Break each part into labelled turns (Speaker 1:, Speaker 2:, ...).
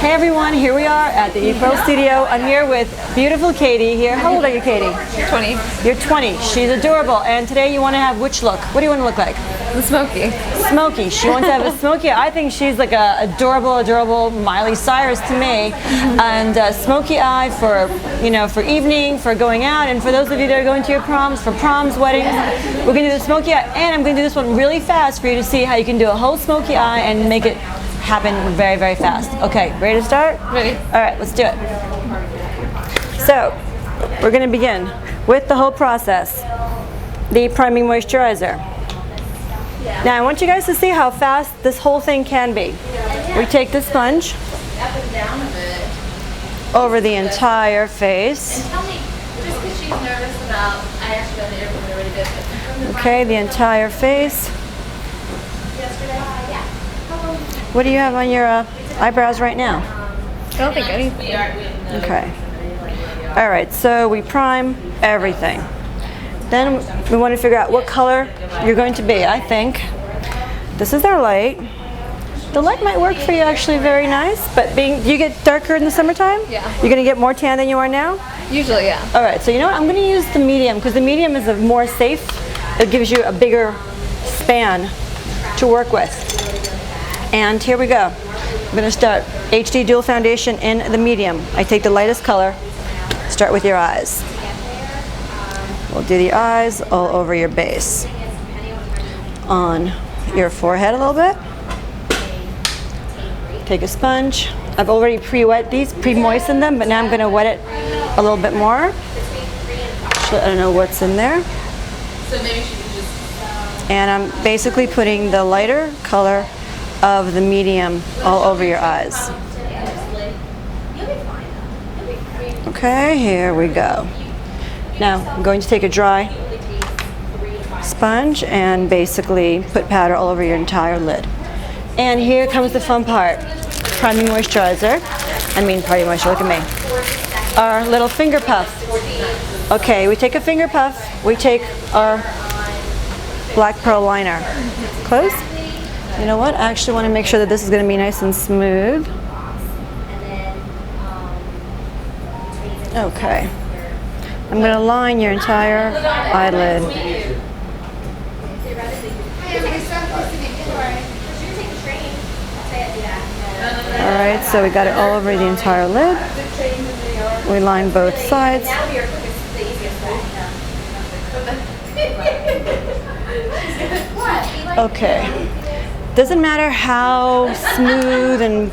Speaker 1: Hey everyone, here we are at the Pearl Studio. I'm here with beautiful Katie here. How old are you, Katie?
Speaker 2: 20.
Speaker 1: You're 20. She's adorable. And today you want to have which look? What do you want to look like?
Speaker 2: The Smokey.
Speaker 1: Smokey. She wants to have a Smokey. I think she's like a adorable Miley Cyrus to me. And smoky eye for, you know, for evening, for going out, and for those of you that are going to your proms, for proms, weddings. We're going to do the smoky eye, and I'm going to do this one really fast for you to see how you can do a whole smoky eye and make it happen very fast. Okay, ready to start?
Speaker 2: Ready.
Speaker 1: All right, let's do it. So, we're going to begin with the whole process. The priming moisturizer. Now, I want you guys to see how fast this whole thing can be. We take the sponge over the entire face. Okay, the entire face. What do you have on your eyebrows right now?
Speaker 2: I don't think anything.
Speaker 1: Okay. All right, so we prime everything. Then we want to figure out what color you're going to be. I think this is our light. The light might work for you actually very nice, but do you get darker in the summertime?
Speaker 2: Yeah.
Speaker 1: You're going to get more tan than you are now?
Speaker 2: Usually, yeah.
Speaker 1: All right, so you know what? I'm going to use the medium because the medium is more safe. It gives you a bigger span to work with. And here we go. I'm going to start HD Dual Foundation in the medium. I take the lightest color. Start with your eyes. We'll do the eyes all over your base. On your forehead a little bit. Take a sponge. I've already pre-wet these, pre-moistened them, but now I'm going to wet it a little bit more. So I don't know what's in there. And I'm basically putting the lighter color of the medium all over your eyes. Okay, here we go. Now I'm going to take a dry sponge and basically put powder all over your entire lid. And here comes the fun part. Priming moisturizer. Priming moisturizer, look at me. Our little finger puff. Okay, we take a finger puff, we take our black pearl liner. Close. You know what? I actually want to make sure that this is going to be nice and smooth. Okay. I'm going to line your entire eyelid. Alright, so we got it all over the entire lid. We line both sides. Okay. Doesn't matter how smooth and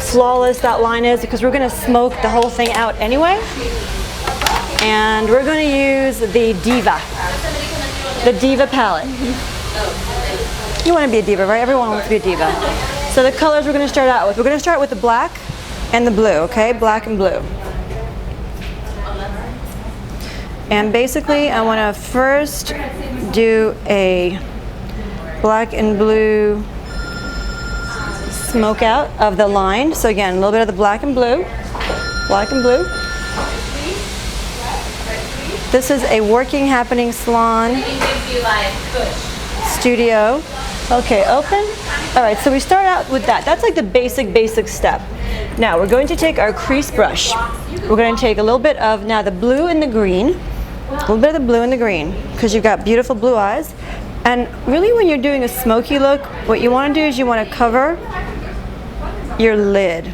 Speaker 1: flawless that line is because we're going to smoke the whole thing out anyway. And we're going to use the Diva Palette. You want to be a diva, right? Everyone wants to be a diva. So the colors we're going to start out with. We're going to start with the black and the blue, okay? Black and blue. And basically, I want to first do a black and blue smoke out of the line. So again, a little bit of the black and blue. Black and blue. This is a working, happening salon studio. Okay, open. All right, so we start out with that. That's like the basic step. Now we're going to take our crease brush. We're going to take a little bit of now the blue and the green. A little bit of the blue and the green because you've got beautiful blue eyes. And really when you're doing a smoky look, what you want to do is you want to cover your lid.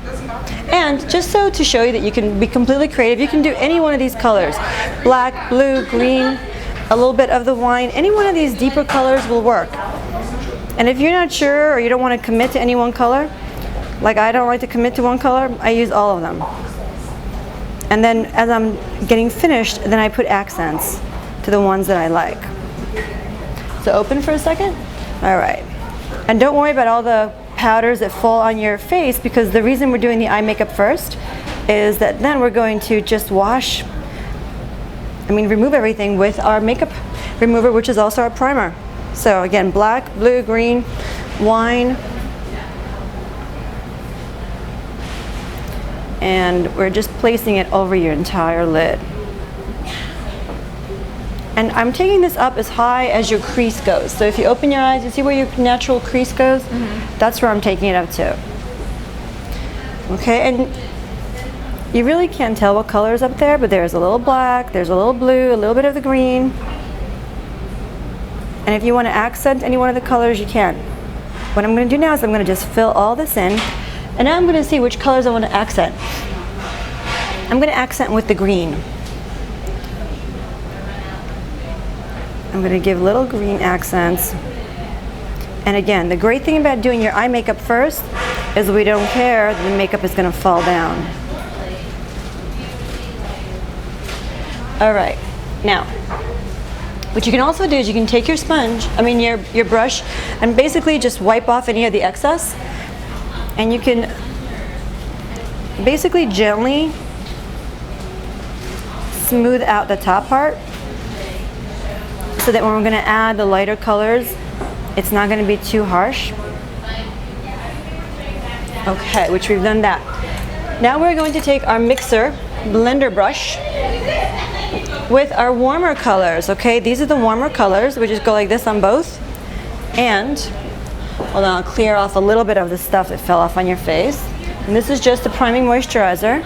Speaker 1: And just so to show you that you can be completely creative, you can do any one of these colors. Black, blue, green, a little bit of the wine. Any one of these deeper colors will work. And if you're not sure or you don't want to commit to any one color, like I don't like to commit to one color, I use all of them. And then as I'm getting finished, then I put accents to the ones that I like. So open for a second. All right. And don't worry about all the powders that fall on your face because the reason we're doing the eye makeup first is that then we're going to just remove everything with our makeup remover, which is also our primer. So again, black, blue, green, wine. And we're just placing it over your entire lid. And I'm taking this up as high as your crease goes. So if you open your eyes, you see where your natural crease goes? Mm-hmm. That's where I'm taking it up to. Okay, and you really can't tell what color is up there, but there's a little black, there's a little blue, a little bit of the green. And if you want to accent any one of the colors, you can. What I'm going to do now is I'm going to just fill all this in, and now I'm going to see which colors I want to accent. I'm going to accent with the green. I'm going to give little green accents. And again, the great thing about doing your eye makeup first is we don't care that the makeup is going to fall down. All right, now, what you can also do is you can take your sponge, your brush, and basically just wipe off any of the excess. And you can basically gently smooth out the top part so that when we're going to add the lighter colors, it's not going to be too harsh. Okay, which we've done that. Now we're going to take our mixer blender brush with our warmer colors. Okay, these are the warmer colors. We just go like this on both. And hold on, I'll clear off a little bit of the stuff that fell off on your face. And this is just a priming moisturizer,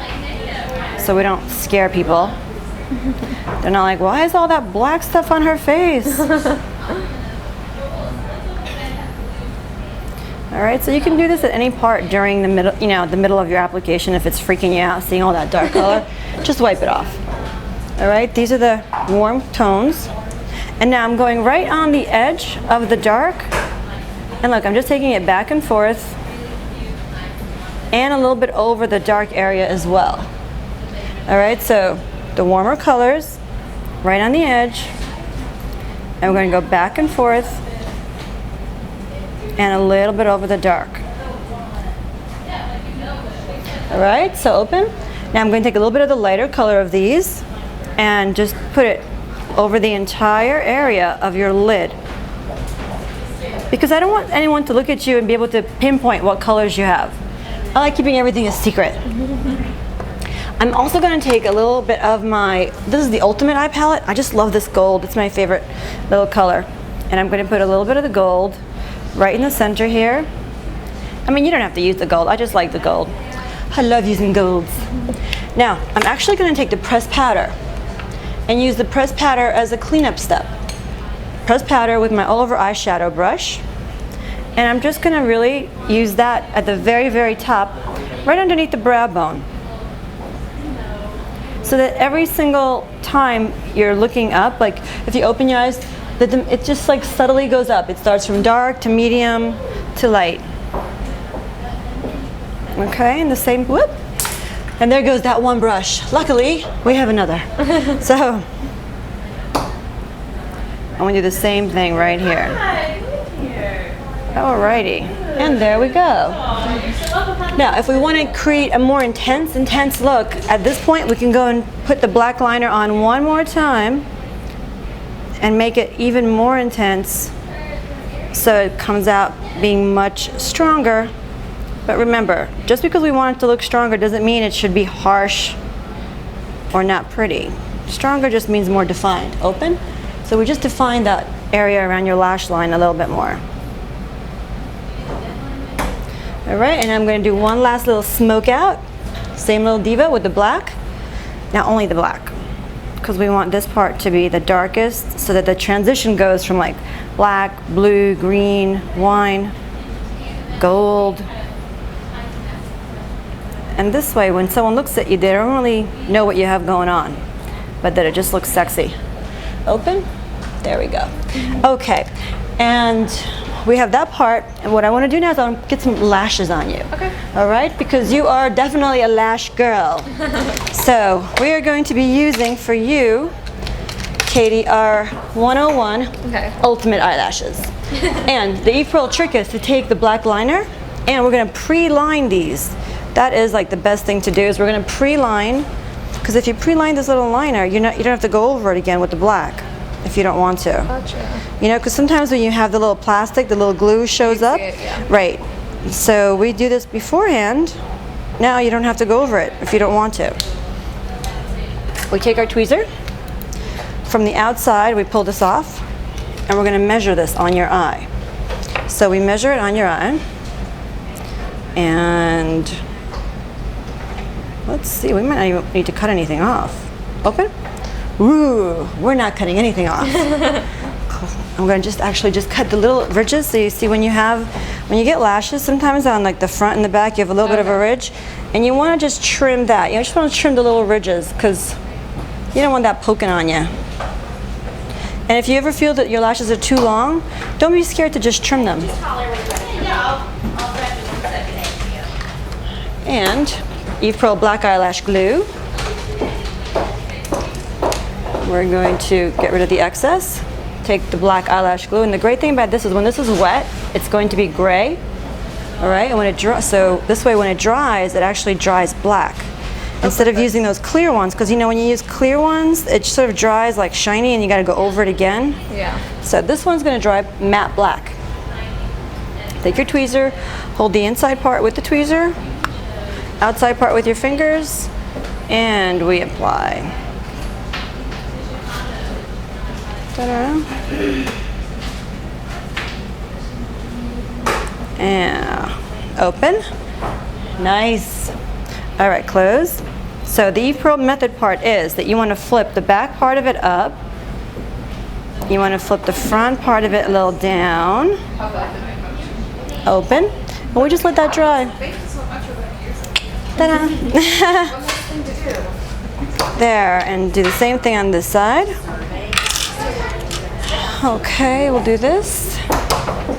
Speaker 1: so we don't scare people. They're not like, why is all that black stuff on her face? All right, so you can do this at any part during the middle, the middle of your application if it's freaking you out seeing all that dark color. Just wipe it off. All right, these are the warm tones. And now I'm going right on the edge of the dark. And look, I'm just taking it back and forth and a little bit over the dark area as well. All right, so the warmer colors right on the edge. And we're going to go back and forth and a little bit over the dark. All right, so open. Now I'm going to take a little bit of the lighter color of these and just put it over the entire area of your lid. Because I don't want anyone to look at you and be able to pinpoint what colors you have. I like keeping everything a secret. I'm also going to take a little bit of this is the Ultimate Eye Palette. I just love this gold. It's my favorite little color. And I'm going to put a little bit of the gold right in the center here. I mean, you don't have to use the gold. I just like the gold. I love using golds. Now, I'm actually going to take the pressed powder and use the pressed powder as a cleanup step. Pressed powder with my all over eyeshadow brush. And I'm just going to really use that at the very, very top, right underneath the brow bone. So that every single time you're looking up, like if you open your eyes, it just like subtly goes up. It starts from dark to medium to light. Okay, and the same, whoop. And there goes that one brush. Luckily, we have another. So, I'm gonna do the same thing right here. Alrighty, and there we go. Now, if we want to create a more intense look, at this point we can go and put the black liner on one more time and make it even more intense so it comes out being much stronger. But remember, just because we want it to look stronger doesn't mean it should be harsh or not pretty. Stronger just means more defined. Open. So we just defined that area around your lash line a little bit more. All right, and I'm going to do one last little smoke out. Same little Diva with the black. Now only the black, because we want this part to be the darkest so that the transition goes from like black, blue, green, wine, gold. And this way, when someone looks at you, they don't really know what you have going on, but that it just looks sexy. Open. There we go. Okay, and we have that part, and what I want to do now is I want to get some lashes on you. Okay. All right, because you are definitely a lash girl. So we are going to be using for you, Katie, our 101 Ultimate Eyelashes. And the Eve Pearl trick is to take the black liner, and we're going to pre-line these. That is like the best thing to do, is we're going to pre-line, because if you pre-line this little liner, you don't have to go over it again with the black if you don't want to. Gotcha. You know, because sometimes when you have the little plastic, the little glue shows up. Right. So we do this beforehand. Now you don't have to go over it if you don't want to. We take our tweezer. From the outside, we pull this off, and we're going to measure this on your eye. So we measure it on your eye, and let's see, we might not even need to cut anything off. Open. Ooh, we're not cutting anything off. I'm going to just cut the little ridges. So you see when you get lashes, sometimes on like the front and the back, you have a little bit of a ridge, and you want to just trim that. You just want to trim the little ridges because you don't want that poking on you. And if you ever feel that your lashes are too long, don't be scared to just trim them. And Eve Pearl Black Eyelash Glue. We're going to get rid of the excess. Take the black eyelash glue, and the great thing about this is when this is wet, it's going to be gray. All right, and when it dries, so this way when it dries, it actually dries black. Instead of using those clear ones, because you know when you use clear ones, it sort of dries like shiny and you got to go over it again.
Speaker 2: Yeah.
Speaker 1: So this one's going to dry matte black. Take your tweezer, hold the inside part with the tweezer, outside part with your fingers, and we apply. Ta-da. And open. Nice. All right, close. So the Eve Pearl method part is that you want to flip the back part of it up. You want to flip the front part of it a little down. Open. And we just let that dry. Ta-da. There, and do the same thing on this side. Okay, we'll do this.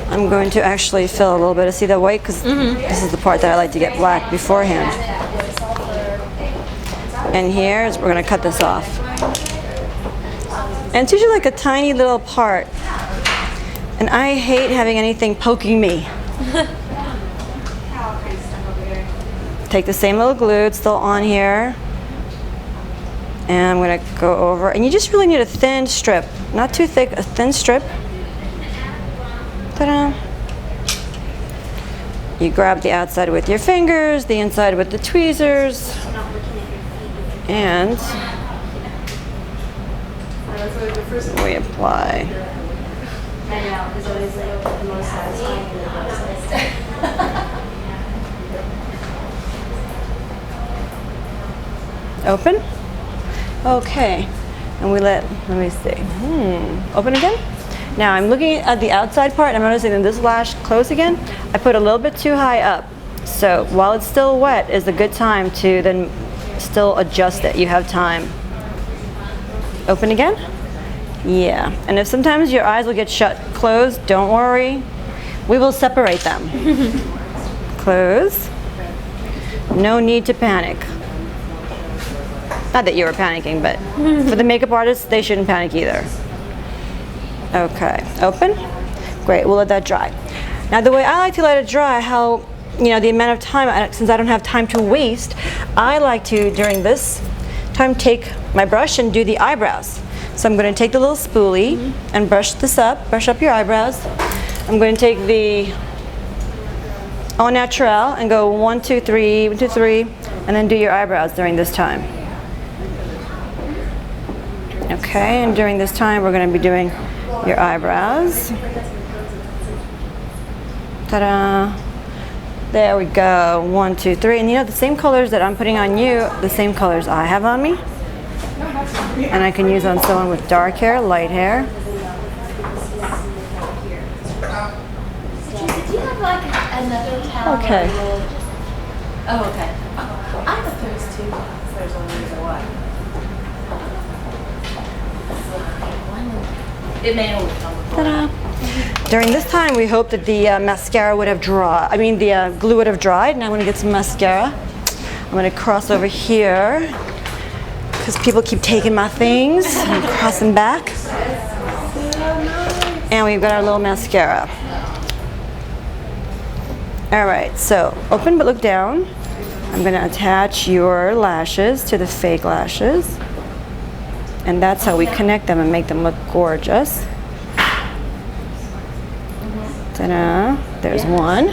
Speaker 1: I'm going to actually fill a little bit. See that white? Because this is the part that I like to get black beforehand. And here is, we're going to cut this off. And it's usually like a tiny little part. And I hate having anything poking me. Take the same little glue, it's still on here. And I'm going to go over, and you just really need a thin strip. Not too thick, a thin strip. Ta-da. You grab the outside with your fingers, the inside with the tweezers. And we apply. Open. Okay. And we let me see. Open again. Now I'm looking at the outside part. I'm noticing that this lash close again. I put a little bit too high up. So while it's still wet is a good time to then still adjust it. You have time. Open again. Yeah. And if sometimes your eyes will get closed, don't worry. We will separate them. Close. No need to panic. Not that you were panicking, but for the makeup artists, they shouldn't panic either. Okay, open. Great, we'll let that dry. Now the way I like to let it dry, the amount of time, since I don't have time to waste, I like to, during this time, take my brush and do the eyebrows. So I'm going to take the little spoolie and brush up your eyebrows. I'm going to take the Au Naturel and go 1, 2, 3, 1, 2, 3, and then do your eyebrows during this time. Okay, and during this time we're going to be doing your eyebrows. Ta-da! There we go. 1, 2, 3. And you know the same colors that I'm putting on you, the same colors I have on me. And I can use on someone with dark hair, light hair.
Speaker 3: Do you have like another towel?
Speaker 1: Okay.
Speaker 3: Oh, okay. I'm opposed to. There's one reason why. It may only come with
Speaker 1: Ta-da. During this time, we hope that the mascara would have the glue would have dried. Now I'm going to get some mascara. I'm going to cross over here because people keep taking my things. I'm crossing back. And we've got our little mascara. All right, so open but look down. I'm going to attach your lashes to the fake lashes. And that's how we connect them and make them look gorgeous. Ta-da. There's one.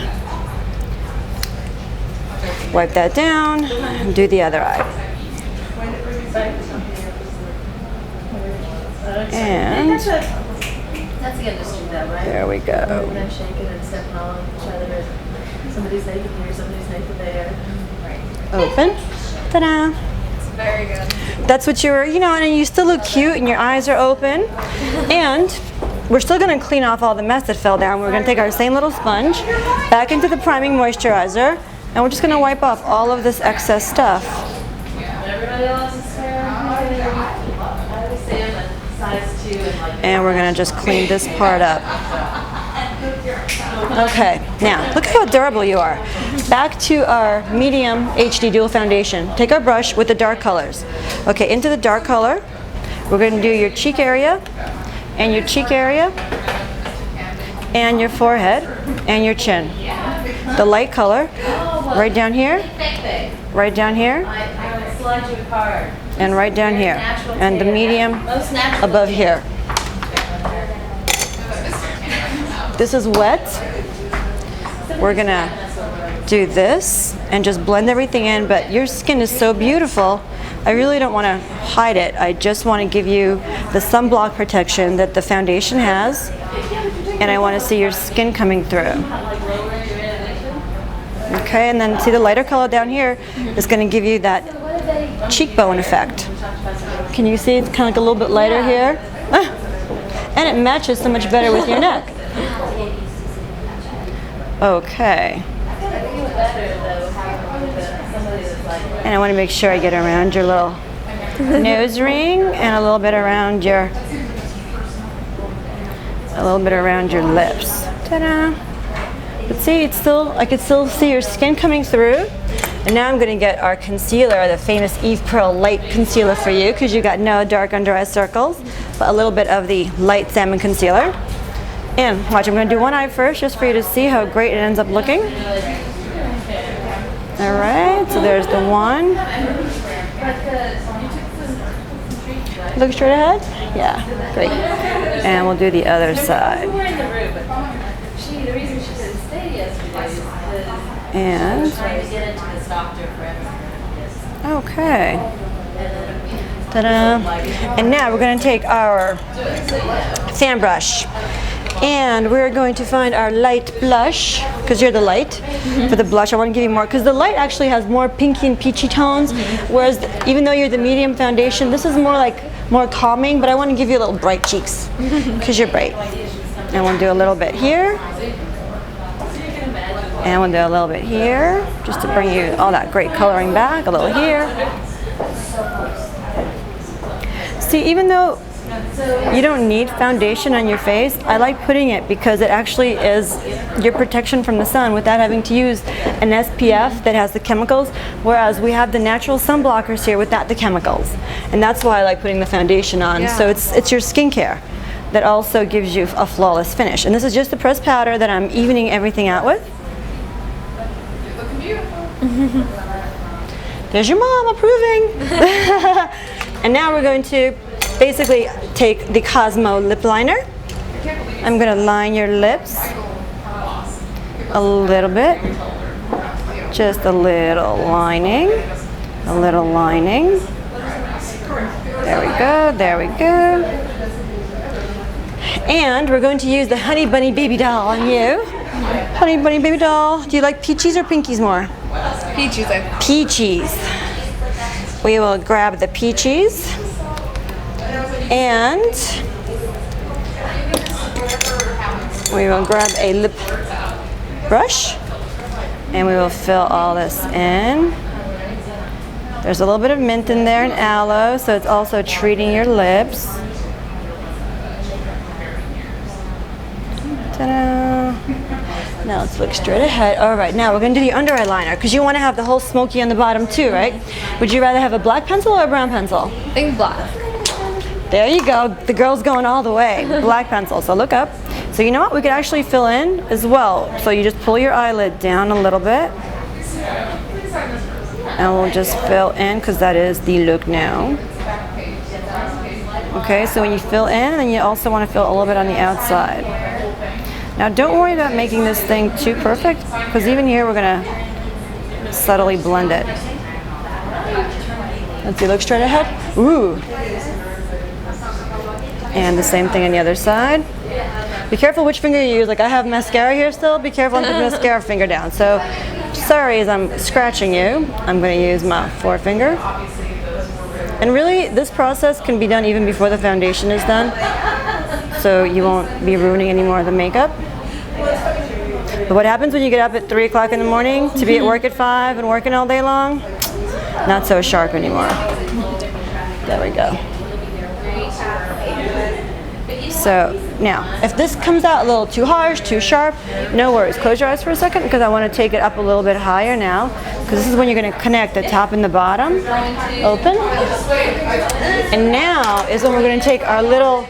Speaker 1: Wipe that down and do the other eye. And
Speaker 3: That's the industry though, right?
Speaker 1: there we go.
Speaker 3: Them shaking and stepping on each other. Somebody's naked here, somebody's naked there. Right.
Speaker 1: Open. Ta-da!
Speaker 2: Very good.
Speaker 1: That's what you're, you know, and you still look cute and your eyes are open. And we're still gonna clean off all the mess that fell down. We're gonna take our same little sponge back into the priming moisturizer, and we're just gonna wipe off all of this excess stuff. And we're gonna just clean this part up. Okay, now look how durable you are. Back to our medium HD dual foundation. Take our brush with the dark colors. Okay, into the dark color, we're gonna do your cheek area, and your cheek area, and your forehead, and your chin. The light color, right down here, right down here, and right down here. And the medium above here. This is wet. We're gonna do this and just blend everything in, but your skin is so beautiful. I really don't want to hide it. I just want to give you the sunblock protection that the foundation has, and I want to see your skin coming through. Okay, and then see the lighter color down here is going to give you that cheekbone effect. Can you see it's kind of like a little bit lighter here? And it matches so much better with your neck. Okay. And I want to make sure I get around your little nose ring and a little bit around your lips. Ta-da! But see, it's still, I can still see your skin coming through. And now I'm going to get our concealer, the famous Eve Pearl Light Concealer for you, because you got no dark under eye circles, but a little bit of the light salmon concealer. And watch, I'm going to do one eye first, just for you to see how great it ends up looking. All right, so there's the one. Look straight ahead? Yeah, great. And we'll do the other side. And, okay. Ta-da. And now we're going to take our fan brush. And we're going to find our light blush, because you're the light. For the blush, I want to give you more, because the light actually has more pinky and peachy tones, whereas even though you're the medium foundation, this is more calming, but I want to give you a little bright cheeks, because you're bright. And we'll do a little bit here. And we'll do a little bit here, just to bring you all that great coloring back, a little here. See, even though you don't need foundation on your face, I like putting it because it actually is your protection from the sun without having to use an SPF that has the chemicals, whereas we have the natural sun blockers here without the chemicals. And that's why I like putting the foundation on. Yeah. So it's your skincare that also gives you a flawless finish. And this is just the pressed powder that I'm evening everything out with.
Speaker 3: You're looking beautiful.
Speaker 1: There's your mom approving. And now we're going to basically take the Cosmo lip liner. I'm going to line your lips a little bit. Just a little lining. A little lining. There we go, there we go. And we're going to use the Honey Bunny Baby Doll on you. Honey Bunny Baby Doll. Do you like peaches or pinkies more?
Speaker 2: Peaches.
Speaker 1: Peaches. We will grab the peaches. And we will grab a lip brush and we will fill all this in. There's a little bit of mint in there and aloe, so it's also treating your lips. Ta-da! Now let's look straight ahead. All right, now we're going to do the under eye liner because you want to have the whole smoky on the bottom too, right? Would you rather have a black pencil or a brown pencil?
Speaker 2: I think black.
Speaker 1: There you go. The girl's going all the way. Black pencil. So look up. So you know what? We could actually fill in as well. So you just pull your eyelid down a little bit. And we'll just fill in because that is the look now. Okay, so when you fill in, then you also want to fill a little bit on the outside. Now don't worry about making this thing too perfect because even here we're going to subtly blend it. Let's see, look straight ahead. Ooh. And the same thing on the other side. Be careful which finger you use. Like I have mascara here still. Be careful on the mascara finger down. So sorry as I'm scratching you, I'm going to use my forefinger. And really, this process can be done even before the foundation is done, so you won't be ruining any more of the makeup. But what happens when you get up at 3 o'clock in the morning to be at work at 5 and working all day long? Not so sharp anymore. There we go. So now, if this comes out a little too harsh, too sharp, no worries. Close your eyes for a second because I want to take it up a little bit higher now, because this is when you're going to connect the top and the bottom. Open. And now is when we're going to take our little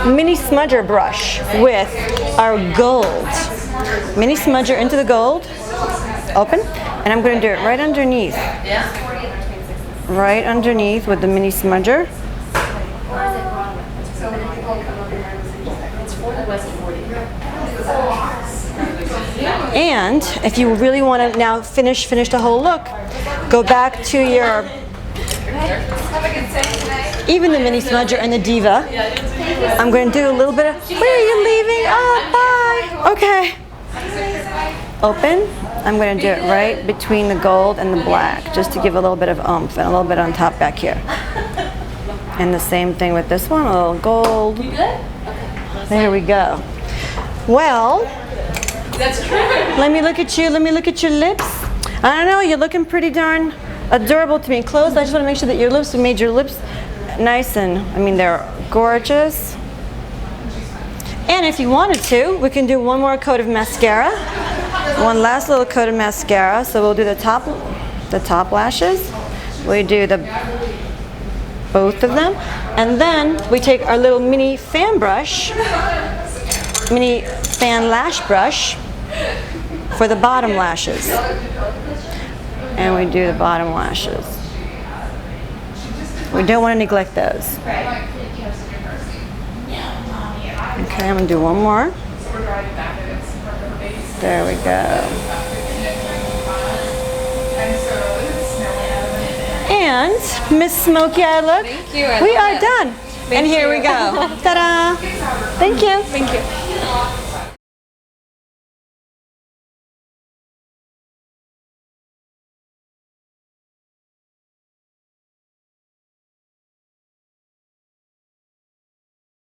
Speaker 1: mini smudger brush with our gold. Mini smudger into the gold. Open. And I'm going to do it right underneath. Right underneath with the mini smudger. And if you really want to now finish the whole look, go back to your, even the mini smudger and the Diva. I'm going to do a little bit of, where are you leaving? Oh, bye. Okay. Open. I'm going to do it right between the gold and the black, just to give a little bit of oomph and a little bit on top back here. And the same thing with this one, a little gold. There we go. Well, let me look at you. Let me look at your lips. I don't know, you're looking pretty darn adorable to me. Close. I just want to make sure that your lips, we made your lips nice and, I mean, they're gorgeous. And if you wanted to, we can do one more coat of mascara. One last little coat of mascara. So we'll do the top lashes. We do both of them. And then we take our little mini fan brush, mini fan lash brush for the bottom lashes. And we do the bottom lashes. We don't want to neglect those. Okay, I'm going to do one more. There we go. And Miss Smoky Eye look.
Speaker 2: Thank you.
Speaker 1: We are done. And here we go. Ta-da! Thank you.
Speaker 2: Thank you.